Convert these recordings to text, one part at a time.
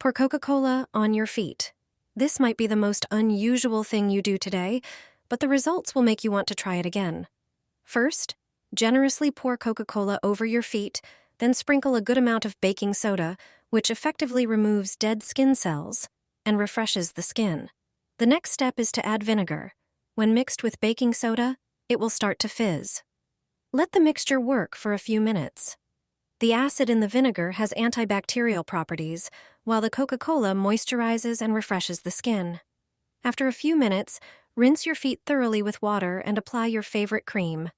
Pour Coca-Cola on your feet. This might be the most unusual thing you do today, but the results will make you want to try it again. First, generously pour Coca-Cola over your feet, then sprinkle a good amount of baking soda, which effectively removes dead skin cells and refreshes the skin. The next step is to add vinegar. When mixed with baking soda, it will start to fizz. Let the mixture work for a few minutes. The acid in the vinegar has antibacterial properties, while the Coca-Cola moisturizes and refreshes the skin. After a few minutes, rinse your feet thoroughly with water and apply your favorite cream.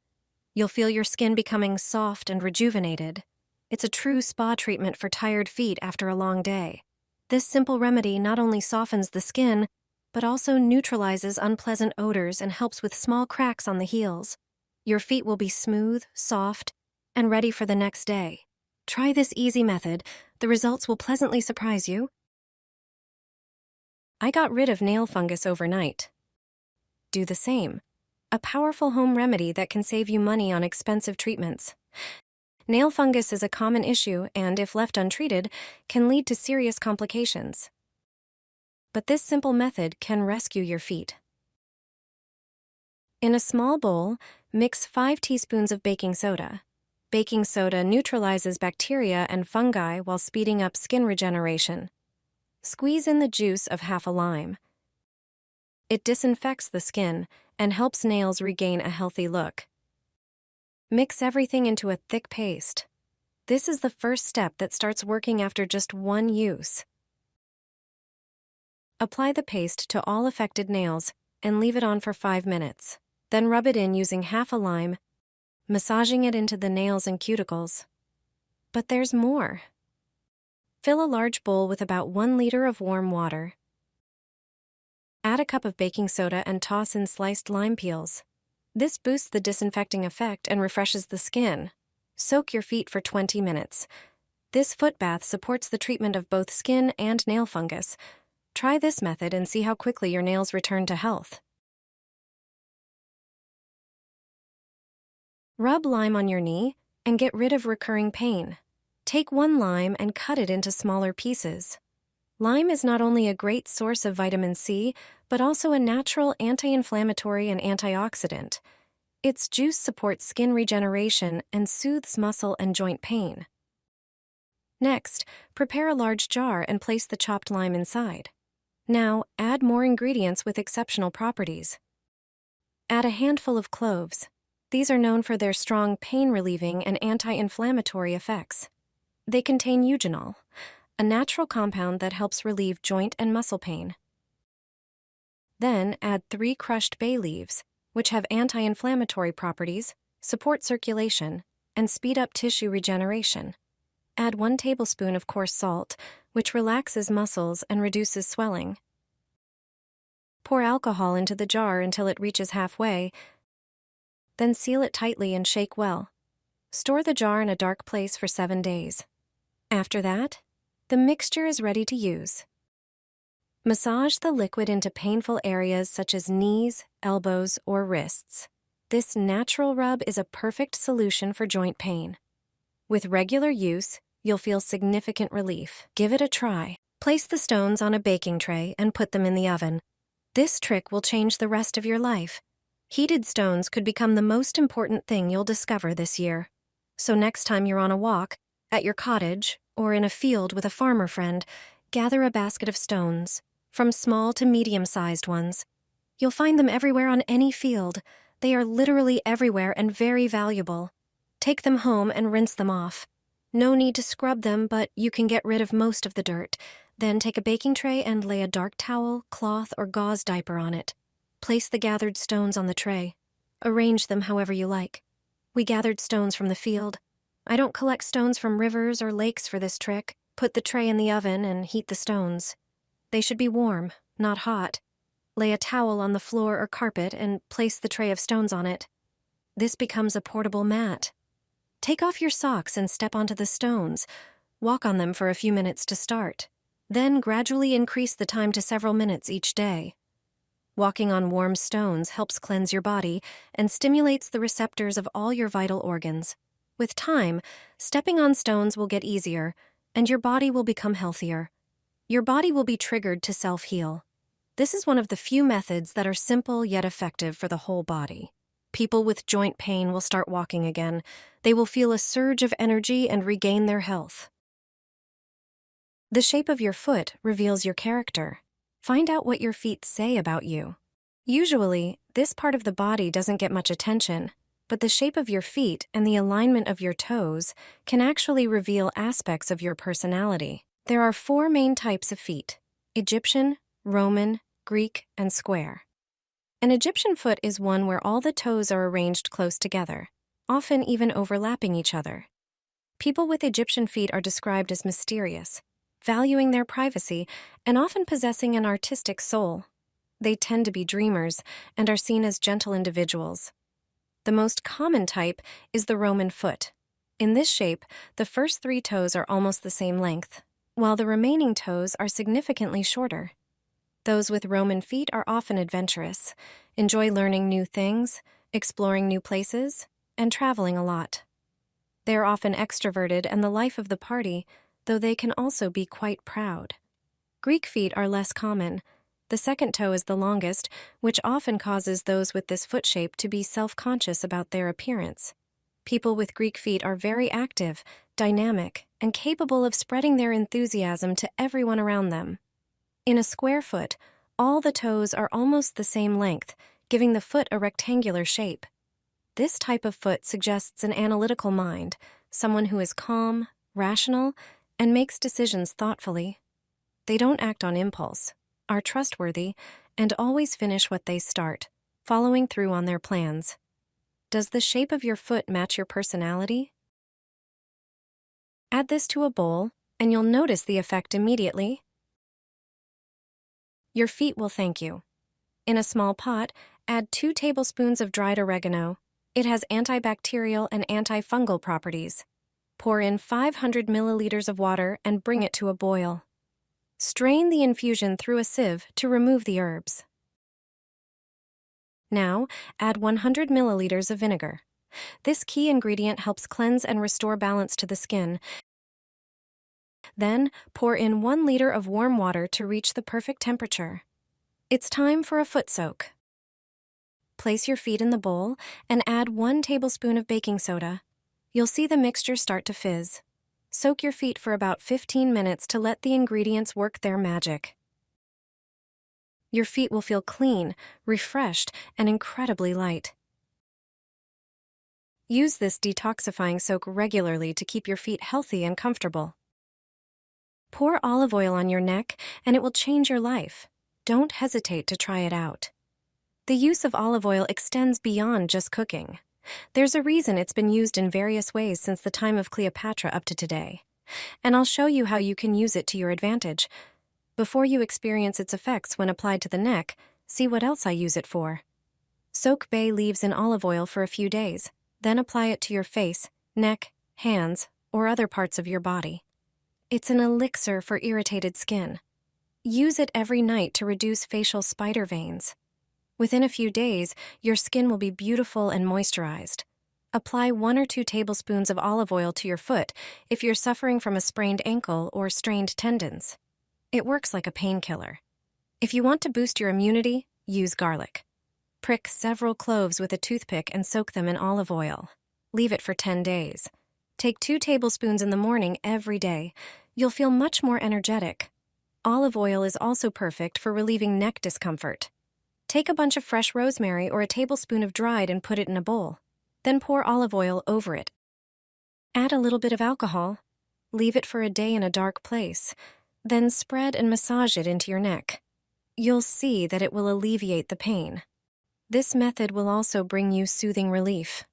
You'll feel your skin becoming soft and rejuvenated. It's a true spa treatment for tired feet after a long day. This simple remedy not only softens the skin, but also neutralizes unpleasant odors and helps with small cracks on the heels. Your feet will be smooth, soft, and ready for the next day. Try this easy method. The results will pleasantly surprise you. I got rid of nail fungus overnight. Do the same. A powerful home remedy that can save you money on expensive treatments. Nail fungus is a common issue and, if left untreated, can lead to serious complications. But this simple method can rescue your feet. In a small bowl, mix 5 teaspoons of baking soda. Baking soda neutralizes bacteria and fungi while speeding up skin regeneration. Squeeze in the juice of half a lime. It disinfects the skin and helps nails regain a healthy look. Mix everything into a thick paste. This is the first step that starts working after just one use. Apply the paste to all affected nails and leave it on for 5 minutes. Then rub it in using half a lime, massaging it into the nails and cuticles. But there's more. Fill a large bowl with about 1 liter of warm water. Add a cup of baking soda and toss in sliced lime peels. This boosts the disinfecting effect and refreshes the skin. Soak your feet for 20 minutes. This foot bath supports the treatment of both skin and nail fungus. Try this method and see how quickly your nails return to health. Rub lime on your knee and get rid of recurring pain. Take 1 lime and cut it into smaller pieces. Lime is not only a great source of vitamin C, but also a natural anti-inflammatory and antioxidant. Its juice supports skin regeneration and soothes muscle and joint pain. Next, prepare a large jar and place the chopped lime inside. Now, add more ingredients with exceptional properties. Add a handful of cloves. These are known for their strong pain-relieving and anti-inflammatory effects. They contain eugenol, a natural compound that helps relieve joint and muscle pain. Then add 3 crushed bay leaves, which have anti-inflammatory properties, support circulation, and speed up tissue regeneration. Add 1 tablespoon of coarse salt, which relaxes muscles and reduces swelling. Pour alcohol into the jar until it reaches halfway, then seal it tightly and shake well. Store the jar in a dark place for 7 days. After that, the mixture is ready to use. Massage the liquid into painful areas such as knees, elbows, or wrists. This natural rub is a perfect solution for joint pain. With regular use, you'll feel significant relief. Give it a try. Place the stones on a baking tray and put them in the oven. This trick will change the rest of your life. Heated stones could become the most important thing you'll discover this year. So next time you're on a walk, at your cottage, or in a field with a farmer friend, gather a basket of stones, from small to medium-sized ones. You'll find them everywhere on any field. They are literally everywhere and very valuable. Take them home and rinse them off. No need to scrub them, but you can get rid of most of the dirt. Then take a baking tray and lay a dark towel, cloth, or gauze diaper on it. Place the gathered stones on the tray. Arrange them however you like. We gathered stones from the field. I don't collect stones from rivers or lakes for this trick. Put the tray in the oven and heat the stones. They should be warm, not hot. Lay a towel on the floor or carpet and place the tray of stones on it. This becomes a portable mat. Take off your socks and step onto the stones. Walk on them for a few minutes to start. Then gradually increase the time to several minutes each day. Walking on warm stones helps cleanse your body and stimulates the receptors of all your vital organs. With time, stepping on stones will get easier, and your body will become healthier. Your body will be triggered to self-heal. This is one of the few methods that are simple yet effective for the whole body. People with joint pain will start walking again. They will feel a surge of energy and regain their health. The shape of your foot reveals your character. Find out what your feet say about you. Usually, this part of the body doesn't get much attention, but the shape of your feet and the alignment of your toes can actually reveal aspects of your personality. There are 4 main types of feet: Egyptian, Roman, Greek, and square. An Egyptian foot is one where all the toes are arranged close together, often even overlapping each other. People with Egyptian feet are described as mysterious, valuing their privacy, and often possessing an artistic soul. They tend to be dreamers and are seen as gentle individuals. The most common type is the Roman foot. In this shape, the first 3 toes are almost the same length, while the remaining toes are significantly shorter. Those with Roman feet are often adventurous, enjoy learning new things, exploring new places, and traveling a lot. They are often extroverted and the life of the party, though they can also be quite proud. Greek feet are less common. The second toe is the longest, which often causes those with this foot shape to be self-conscious about their appearance. People with Greek feet are very active, dynamic, and capable of spreading their enthusiasm to everyone around them. In a square foot, all the toes are almost the same length, giving the foot a rectangular shape. This type of foot suggests an analytical mind, someone who is calm, rational, and makes decisions thoughtfully. They don't act on impulse, are trustworthy, and always finish what they start, following through on their plans. Does the shape of your foot match your personality? Add this to a bowl, and you'll notice the effect immediately. Your feet will thank you. In a small pot, add 2 tablespoons of dried oregano. It has antibacterial and antifungal properties. Pour in 500 milliliters of water and bring it to a boil. Strain the infusion through a sieve to remove the herbs. Now, add 100 milliliters of vinegar. This key ingredient helps cleanse and restore balance to the skin. Then, pour in 1 liter of warm water to reach the perfect temperature. It's time for a foot soak. Place your feet in the bowl and add 1 tablespoon of baking soda. You'll see the mixture start to fizz. Soak your feet for about 15 minutes to let the ingredients work their magic. Your feet will feel clean, refreshed, and incredibly light. Use this detoxifying soak regularly to keep your feet healthy and comfortable. Pour olive oil on your neck, and it will change your life. Don't hesitate to try it out. The use of olive oil extends beyond just cooking. There's a reason it's been used in various ways since the time of Cleopatra up to today. And I'll show you how you can use it to your advantage. Before you experience its effects when applied to the neck, see what else I use it for. Soak bay leaves in olive oil for a few days, then apply it to your face, neck, hands, or other parts of your body. It's an elixir for irritated skin. Use it every night to reduce facial spider veins. Within a few days, your skin will be beautiful and moisturized. Apply 1 or 2 tablespoons of olive oil to your foot if you're suffering from a sprained ankle or strained tendons. It works like a painkiller. If you want to boost your immunity, use garlic. Prick several cloves with a toothpick and soak them in olive oil. Leave it for 10 days. Take 2 tablespoons in the morning every day. You'll feel much more energetic. Olive oil is also perfect for relieving neck discomfort. Take a bunch of fresh rosemary or a tablespoon of dried and put it in a bowl. Then pour olive oil over it. Add a little bit of alcohol. Leave it for a day in a dark place. Then spread and massage it into your neck. You'll see that it will alleviate the pain. This method will also bring you soothing relief.